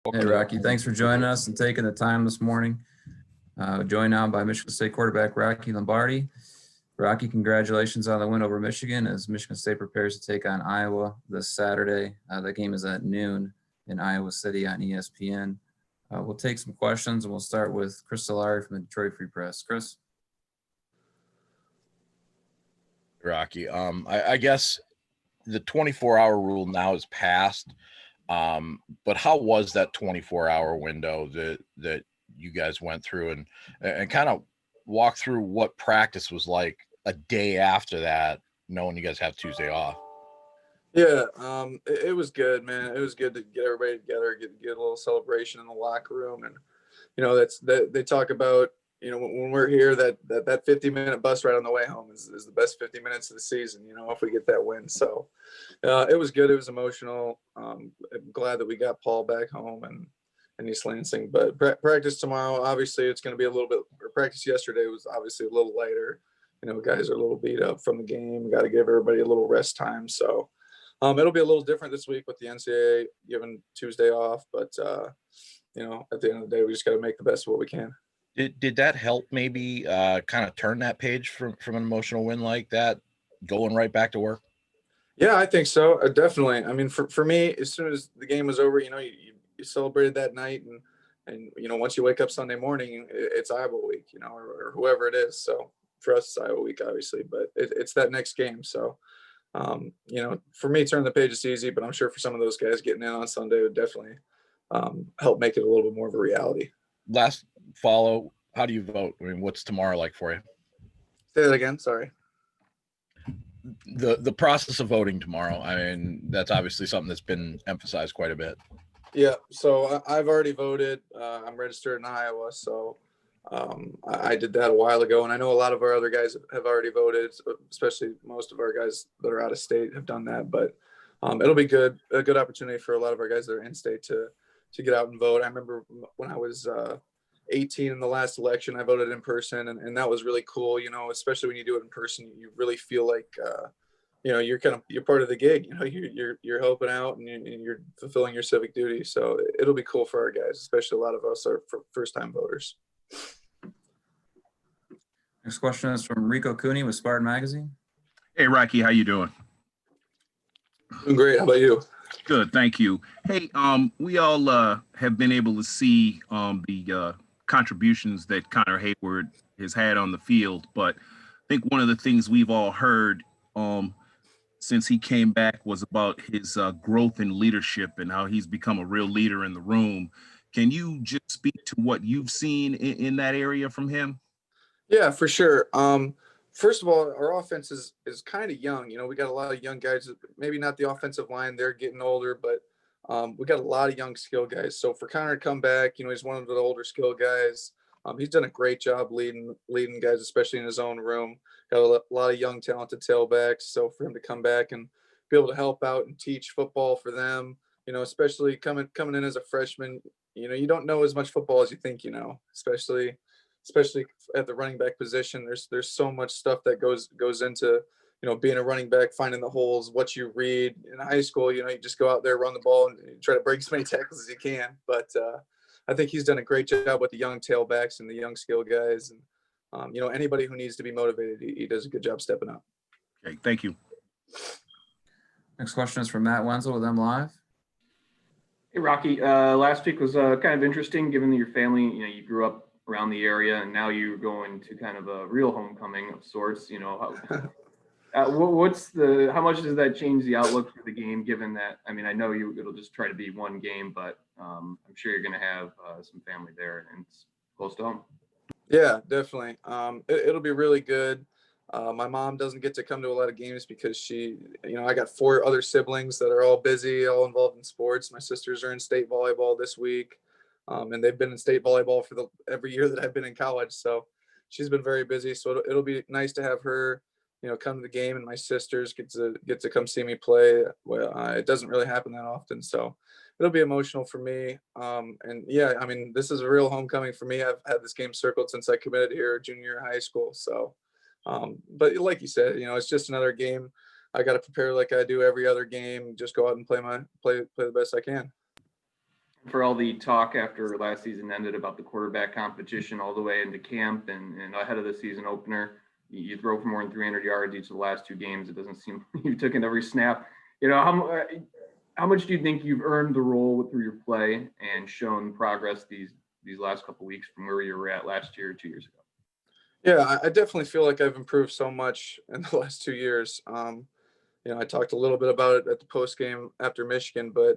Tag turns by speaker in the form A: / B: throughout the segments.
A: Hey, Rocky, thanks for joining us and taking the time this morning. Joined now by Michigan State quarterback Rocky Lombardi. Rocky, congratulations on the win over Michigan as Michigan State prepares to take on Iowa this Saturday. That game is at noon in Iowa City on ESPN. We'll take some questions and we'll start with Chris Solari from the Detroit Free Press. Chris?
B: Rocky, I guess the 24-hour rule now is passed. But how was that 24-hour window that you guys went through and kind of walk through what practice was like a day after that, knowing you guys have Tuesday off?
C: Yeah, it was good, man. It was good to get everybody together, get a little celebration in the locker room. And, that they talk about, when we're here, that 50-minute bus ride on the way home is the best 50 minutes of the season, if we get that win. So it was good. It was emotional. I'm glad that we got Paul back home and East Lansing. But practice tomorrow, obviously, it's going to be a little bit – or practice yesterday was obviously a little lighter. Guys are a little beat up from the game. We got to give everybody a little rest time. So it'll be a little different this week with the NCAA giving Tuesday off. But, at the end of the day, we just got to make the best of what we can.
B: Did that help maybe kind of turn that page from an emotional win like that, going right back to work?
C: Yeah, I think so. Definitely. I mean, for me, as soon as the game was over, you celebrated that night, and once you wake up Sunday morning, it's Iowa week, or whoever it is. So for us, it's Iowa week, obviously, but it's that next game. So, for me, turning the page is easy, but I'm sure for some of those guys, getting in on Sunday would definitely help make it a little bit more of a reality.
B: Last follow, how do you vote? I mean, what's tomorrow like for you?
C: Say that again. Sorry.
B: The process of voting tomorrow. I mean, that's obviously something that's been emphasized quite a bit.
C: Yeah. So I've already voted. I'm registered in Iowa. So I did that a while ago. And I know a lot of our other guys have already voted, especially most of our guys that are out of state have done that. But it'll be a good opportunity for a lot of our guys that are in state to get out and vote. I remember when I was 18 in the last election, I voted in person, and that was really cool. Especially when you do it in person, you really feel like you're part of the gig. You're helping out and you're fulfilling your civic duty. So it'll be cool for our guys, especially a lot of us are first time voters.
A: Next question is from Rico Cooney with Spartan Magazine.
D: Hey, Rocky, how you doing?
C: Doing great. How about you?
D: Good, thank you. Hey, we all have been able to see the contributions that Connor Hayward has had on the field, but I think one of the things we've all heard since he came back was about his growth in leadership and how he's become a real leader in the room. Can you just speak to what you've seen in that area from him?
C: Yeah, for sure. First of all, our offense is kind of young. We got a lot of young guys, maybe not the offensive line. They're getting older, but we got a lot of young skill guys. So for Connor to come back, he's one of the older skill guys. He's done a great job leading guys, especially in his own room. Got a lot of young, talented tailbacks. So for him to come back and be able to help out and teach football for them, especially coming in as a freshman, you don't know as much football as you think, especially at the running back position. There's so much stuff that goes into, being a running back, finding the holes, what you read in high school. You just go out there, run the ball, and try to break as many tackles as you can. But I think he's done a great job with the young tailbacks and the young skill guys. And, anybody who needs to be motivated, he does a good job stepping up.
D: Okay, thank you.
A: Next question is from Matt Wenzel with MLive.
E: Hey, Rocky. Last week was kind of interesting, given that your family, you grew up around the area, and now you're going to kind of a real homecoming of sorts. How much does that change the outlook for the game? Given that, I mean, I know it'll just try to be one game, but I'm sure you're going to have some family there, and it's close to home.
C: Yeah, definitely. It'll be really good. My mom doesn't get to come to a lot of games because I got 4 other siblings that are all busy, all involved in sports. My sisters are in state volleyball this week. And they've been in state volleyball for every year that I've been in college. So she's been very busy. So it'll be nice to have her, come to the game, and my sisters get to come see me play. Well, it doesn't really happen that often. So it'll be emotional for me. And yeah, I mean, this is a real homecoming for me. I've had this game circled since I committed here junior year of high school. So, but like you said, it's just another game. I got to prepare like I do every other game, just go out and play the best I can.
E: For all the talk after last season ended about the quarterback competition all the way into camp and ahead of the season opener, you throw for more than 300 yards each of the last 2 games. It doesn't seem you took in every snap. How much do you think you've earned the role through your play and shown progress these last couple of weeks from where you were at last year or 2 years ago?
C: Yeah, I definitely feel like I've improved so much in the last 2 years. I talked a little bit about it at the post game after Michigan, but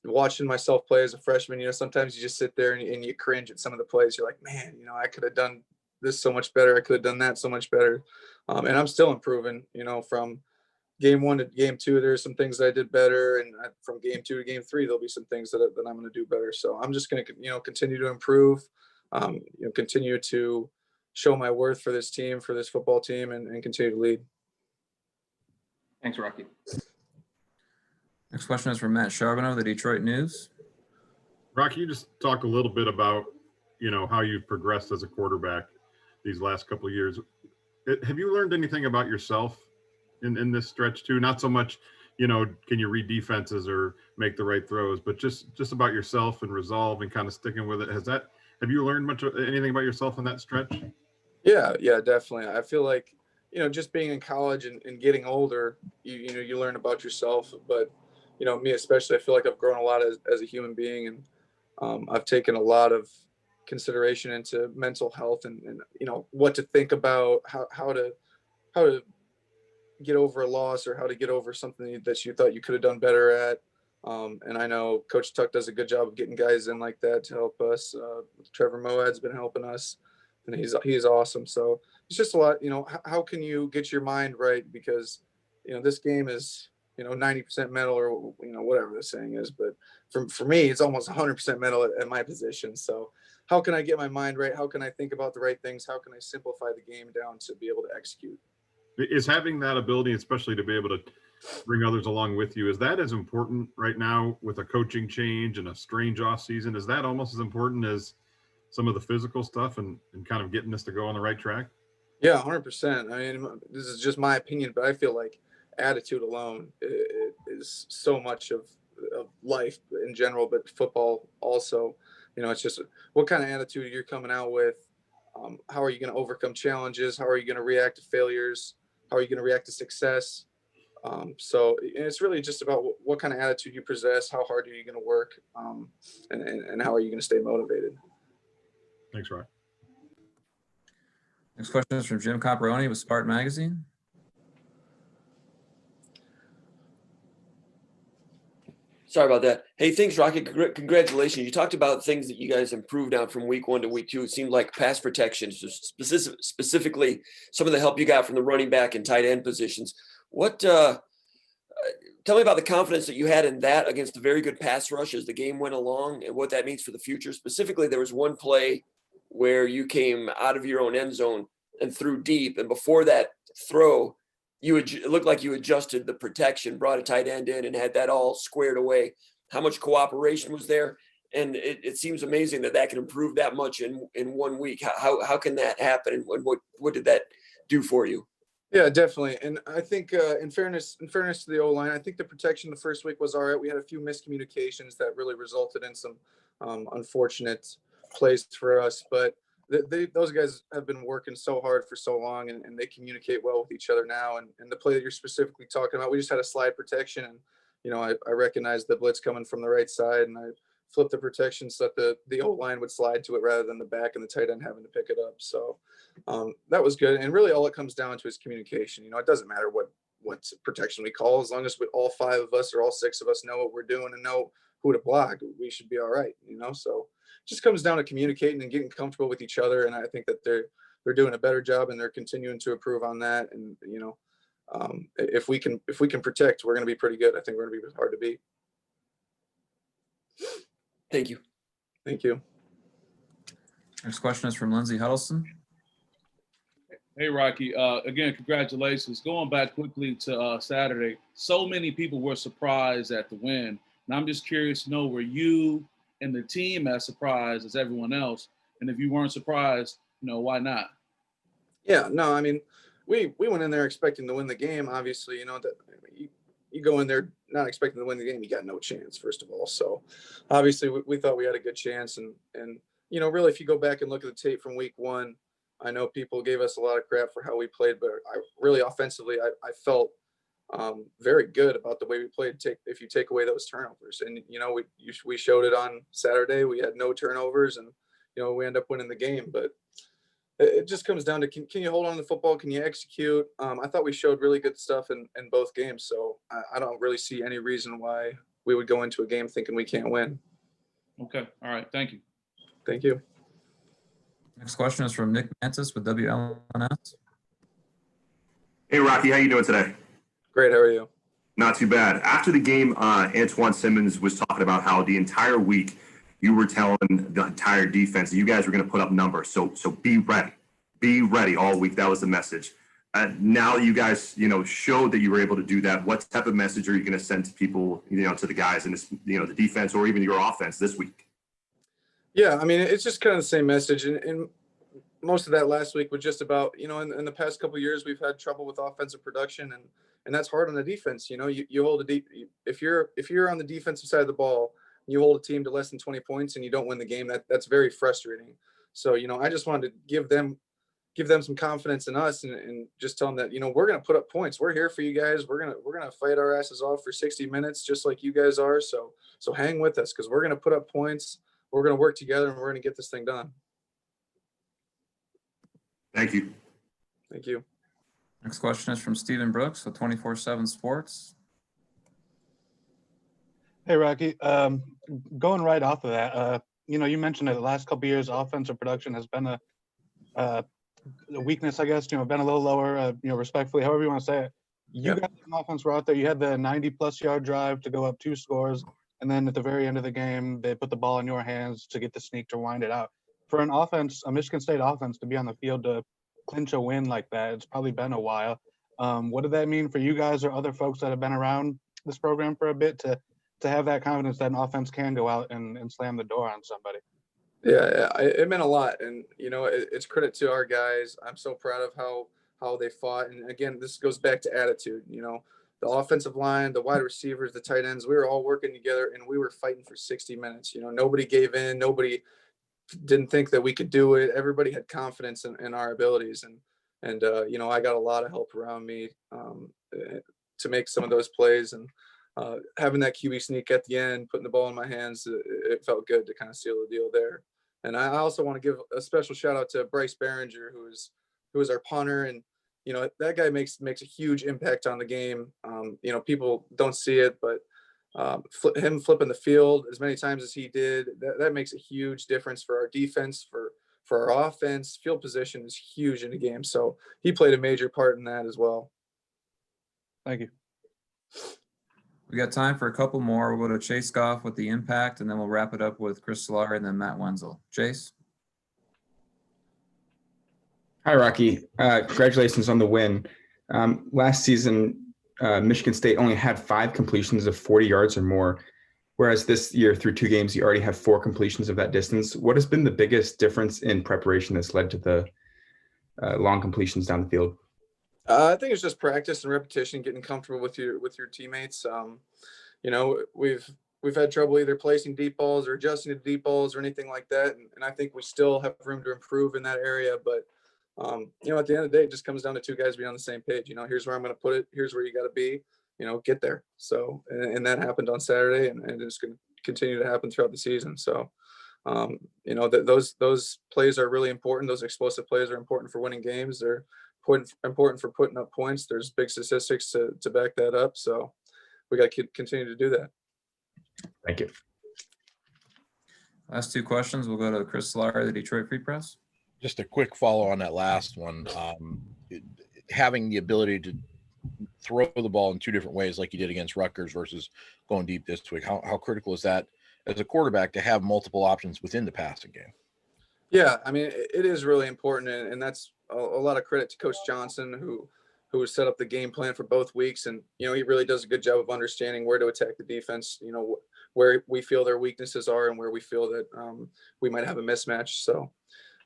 C: watching myself play as a freshman, sometimes you just sit there and you cringe at some of the plays. You're like, man, I could have done this so much better. I could have done that so much better. And I'm still improving, from game 1 to game 2, there's some things that I did better. And from game 2 to game 3, there'll be some things that I'm going to do better. So I'm just going to, continue to improve, continue to show my worth for this team, for this football team, and continue to lead.
E: Thanks, Rocky.
A: Next question is from Matt Charbonneau, the Detroit News.
F: Rocky, you just talk a little bit about, how you've progressed as a quarterback these last couple of years. Have you learned anything about yourself in this stretch too? Not so much, can you read defenses or make the right throws, but just about yourself and resolve and kind of sticking with it. Have you learned anything about yourself in that stretch?
C: Yeah, definitely. I feel like, just being in college and getting older, you learn about yourself. But, me especially, I feel like I've grown a lot as a human being, and I've taken a lot of consideration into mental health and what to think about, how to get over a loss or how to get over something that you thought you could have done better at. And I know Coach Tuck does a good job of getting guys in like that to help us. Trevor Moad's been helping us, and he's awesome. So it's just a lot, how can you get your mind right? Because, this game is, 90% mental or, whatever the saying is, but for me, it's almost 100% mental at my position. So how can I get my mind right? How can I think about the right things? How can I simplify the game down to be able to execute?
F: Is having that ability, especially to be able to bring others along with you, is that as important right now with a coaching change and a strange off season? Is that almost as important as some of the physical stuff and kind of getting us to go on the right track?
C: Yeah, 100%. I mean, this is just my opinion, but I feel like attitude alone is so much of life in general, but football also. It's just what kind of attitude you're coming out with. How are you going to overcome challenges? How are you going to react to failures? How are you going to react to success? So it's really just about what kind of attitude you possess. How hard are you going to work? And how are you going to stay motivated?
F: Thanks, Rock.
A: Next question is from Jim Caproni with Spartan Magazine.
G: Sorry about that. Hey, thanks, Rocky. Congratulations. You talked about things that you guys improved on from week 1 to week 2. It seemed like pass protection, specifically some of the help you got from the running back and tight end positions. Tell me about the confidence that you had in that against a very good pass rush as the game went along and what that means for the future. Specifically, there was one play where you came out of your own end zone and threw deep. And before that throw, it looked like you adjusted the protection, brought a tight end in and had that all squared away. How much cooperation was there? And it seems amazing that can improve that much in 1 week. How can that happen? And what did that do for you?
C: Yeah, definitely. And I think in fairness to the O-line, I think the protection the first week was all right. We had a few miscommunications that really resulted in some unfortunate plays for us. But those guys have been working so hard for so long, and they communicate well with each other now. And the play that you're specifically talking about, we just had a slide protection, and I recognized the blitz coming from the right side, and I flipped the protection so that the O-line would slide to it rather than the back and the tight end having to pick it up. So that was good. And really all it comes down to is communication. It doesn't matter what protection we call, as long as all 5 of us or all 6 of us know what we're doing and know who to block, we should be all right. So it just comes down to communicating and getting comfortable with each other. And I think that they're doing a better job, and they're continuing to improve on that. And, if we can protect, we're going to be pretty good. I think we're going to be hard to beat.
G: Thank you.
C: Thank you.
A: Next question is from Lindsey Huddleston.
H: Hey, Rocky. Again, congratulations. Going back quickly to Saturday, so many people were surprised at the win. And I'm just curious to know, were you and the team as surprised as everyone else? And if you weren't surprised, why not? Yeah,
C: no, I mean, we went in there expecting to win the game. Obviously, you go in there not expecting to win the game, you got no chance, first of all. So obviously we thought we had a good chance. And, you know, really, if you go back and look at the tape from week 1, I know people gave us a lot of crap for how we played, but I really offensively, I felt very good about the way we played. If you take away those turnovers, and you know we showed it on Saturday. We had no turnovers, and you know we end up winning the game. But it just comes down to can you hold on to the football? Can you execute? I thought we showed really good stuff in both games, so I don't really see any reason why we would go into a game thinking we can't win.
H: Okay. All right. Thank you.
C: Thank you.
A: Next question is from Nick Mantis with WLNS.
I: Hey, Rocky, how you doing today?
C: Great. How are you?
I: Not too bad. After the game, Antoine Simmons was talking about how the entire week you were telling the entire defense that you guys were going to put up numbers. So be ready. Be ready all week. That was the message. Now you guys, you know, showed that you were able to do that. What type of message are you going to send to people, you know, to the guys in this, you know, the defense or even your offense this week?
C: Yeah, I mean, it's just kind of the same message. And most of that last week was just about, you know, in the past couple of years, we've had trouble with offensive production, and that's hard on the defense. You know, you hold if you're on the defensive side of the ball, you hold a team to less than 20 points and you don't win the game, that's very frustrating. So, you know, I just wanted to give them some confidence in us and just tell them that, you know, we're going to put up points. We're here for you guys. We're going to fight our asses off for 60 minutes, just like you guys are. So hang with us, because we're going to put up points. We're going to work together and we're going to get this thing done.
I: Thank you.
C: Thank you.
A: Next question is from Stephen Brooks with 24/7 Sports.
J: Hey, Rocky. Going right off of that, you know, you mentioned that the last couple of years, offensive production has been a weakness, I guess. You know, been a little lower. You know, respectfully, however you want to say it. You guys on offense were out there. You had the 90+ yard drive to go up 2 scores, and then at the very end of the game, they put the ball in your hands to get the sneak to wind it out. For an offense, a Michigan State offense, to be on the field to clinch a win like that, it's probably been a while. What did that mean for you guys or other folks that have been around this program for a bit to have that confidence that an offense can go out and slam the door on somebody?
C: Yeah, it meant a lot. And, you know, it's credit to our guys. I'm so proud of how they fought. And again, this goes back to attitude. You know, the offensive line, the wide receivers, the tight ends, we were all working together and we were fighting for 60 minutes. You know, nobody gave in. Nobody didn't think that we could do it. Everybody had confidence in our abilities. And you know, I got a lot of help around me to make some of those plays. And having that QB sneak at the end, putting the ball in my hands, it felt good to kind of seal the deal there. And I also want to give a special shout out to Bryce Behringer, who is our punter. And, you know, that guy makes a huge impact on the game. You know, people don't see it, but him flipping the field as many times as he did, that makes a huge difference for our defense, for our offense. Field position is huge in the game. So he played a major part in that as well.
J: Thank you.
A: We got time for a couple more. We'll go to Chase Goff with the impact, and then we'll wrap it up with Chris Solari and then Matt Wenzel. Chase?
K: Hi, Rocky. Congratulations on the win. Last season, Michigan State only had 5 completions of 40 yards or more, whereas this year through 2 games, you already have 4 completions of that distance. What has been the biggest difference in preparation that's led to the long completions down the field?
C: I think it's just practice and repetition, getting comfortable with your teammates. You know, we've had trouble either placing deep balls or adjusting to deep balls or anything like that. And I think we still have room to improve in that area. But, you know, at the end of the day, it just comes down to 2 guys being on the same page. You know, here's where I'm going to put it. Here's where you got to be, you know, get there. So, and that happened on Saturday, and it's going to continue to happen throughout the season. So, you know, those plays are really important. Those explosive plays are important for winning games. They're important for putting up points. There's big statistics to back that up. So we got to continue to do that.
K: Thank you.
A: Last 2 questions. We'll go to Chris Solari, the Detroit Free Press.
B: Just a quick follow on that last one. Having the ability to throw the ball in 2 different ways, like you did against Rutgers versus going deep this week, how critical is that as a quarterback to have multiple options within the passing game?
C: Yeah, I mean, it is really important, and that's a lot of credit to Coach Johnson, who set up the game plan for both weeks. And, you know, he really does a good job of understanding where to attack the defense, you know, where we feel their weaknesses are and where we feel that we might have a mismatch. So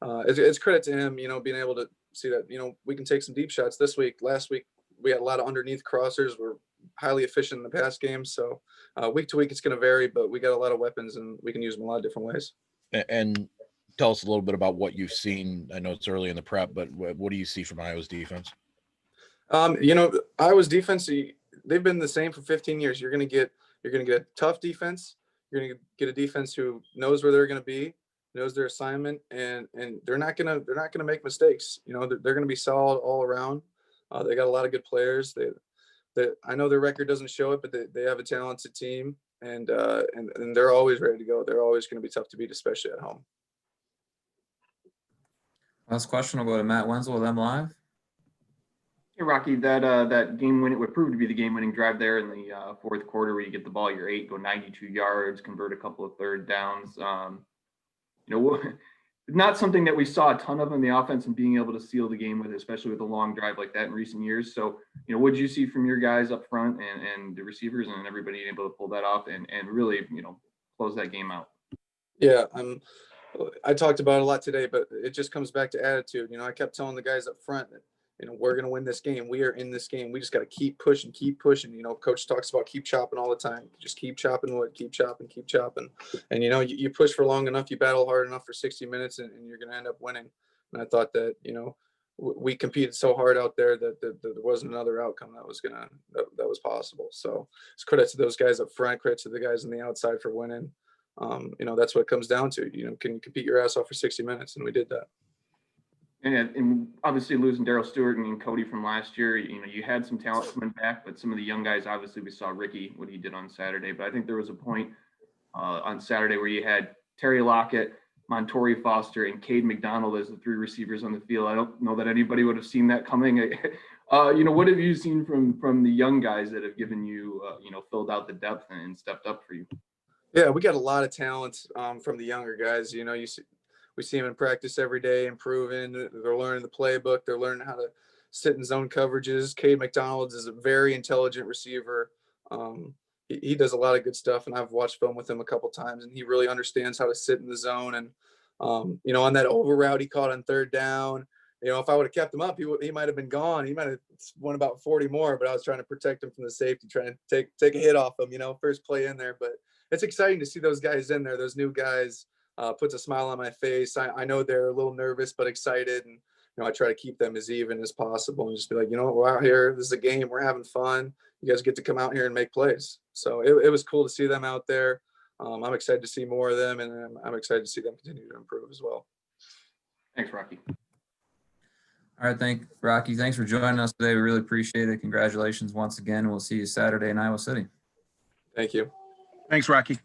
C: it's credit to him, you know, being able to see that, you know, we can take some deep shots this week. Last week, we had a lot of underneath crossers where highly efficient in the pass game. So week to week, it's going to vary, but we got a lot of weapons and we can use them a lot of different ways.
B: And tell us a little bit about what you've seen. I know it's early in the prep, but what do you see from Iowa's defense?
C: Iowa's defense, they've been the same for 15 years. You're going to get a tough defense. You're going to get a defense who knows where they're going to be, knows their assignment, and they're not going to make mistakes. They're going to be solid all around. They got a lot of good players. I know their record doesn't show it, but they have a talented team, and they're always ready to go. They're always going to be tough to beat, especially at home.
A: Last question will go to Matt Wenzel with M Live.
E: Hey, Rocky, that game win, it would prove to be the game-winning drive there in the fourth quarter where you get the ball, you're 8, go 92 yards, convert a couple of third downs. Not something that we saw a ton of in the offense and being able to seal the game with, especially with a long drive like that in recent years. So, what did you see from your guys up front and the receivers and everybody able to pull that off and really, close that game out?
C: Yeah, I talked about it a lot today, but it just comes back to attitude. I kept telling the guys up front that, we're going to win this game. We are in this game. We just got to keep pushing. Coach talks about keep chopping all the time. Just keep chopping wood, keep chopping. And, you push for long enough, you battle hard enough for 60 minutes and you're going to end up winning. And I thought that, we competed so hard out there that there wasn't another outcome that was possible. So it's credit to those guys up front, credit to the guys on the outside for winning. That's what it comes down to. Can you compete your ass off for 60 minutes? And we did that.
E: And obviously losing Darryl Stewart and Cody from last year, you had some talent coming back, but some of the young guys, obviously we saw Ricky, what he did on Saturday. But I think there was a point on Saturday where you had Terry Lockett, Montori Foster, and Cade McDonald as the 3 receivers on the field. I don't know that anybody would have seen that coming. What have you seen from the young guys that have given you, filled out the depth and stepped up for you?
C: Yeah, we got a lot of talent from the younger guys. We see them in practice every day, improving. They're learning the playbook. They're learning how to sit in zone coverages. Cade McDonald is a very intelligent receiver. He does a lot of good stuff, and I've watched film with him a couple times, and he really understands how to sit in the zone. And on that over route he caught on third down, if I would have kept him up, he might have been gone. He might have won about 40 more, but I was trying to protect him from the safety, trying to take a hit off him. First play in there, but it's exciting to see those guys in there. Those new guys. Puts a smile on my face. I know they're a little nervous, but excited. And, I try to keep them as even as possible and just be like, we're out here. This is a game. We're having fun. You guys get to come out here and make plays. So it was cool to see them out there. I'm excited to see more of them, and I'm excited to see them continue to improve as well.
E: Thanks, Rocky.
A: All right. Rocky. Thanks for joining us today. We really appreciate it. Congratulations once again. We'll see you Saturday in Iowa City.
C: Thank you.
D: Thanks, Rocky.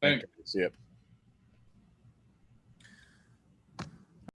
H: Thank you.
B: See you.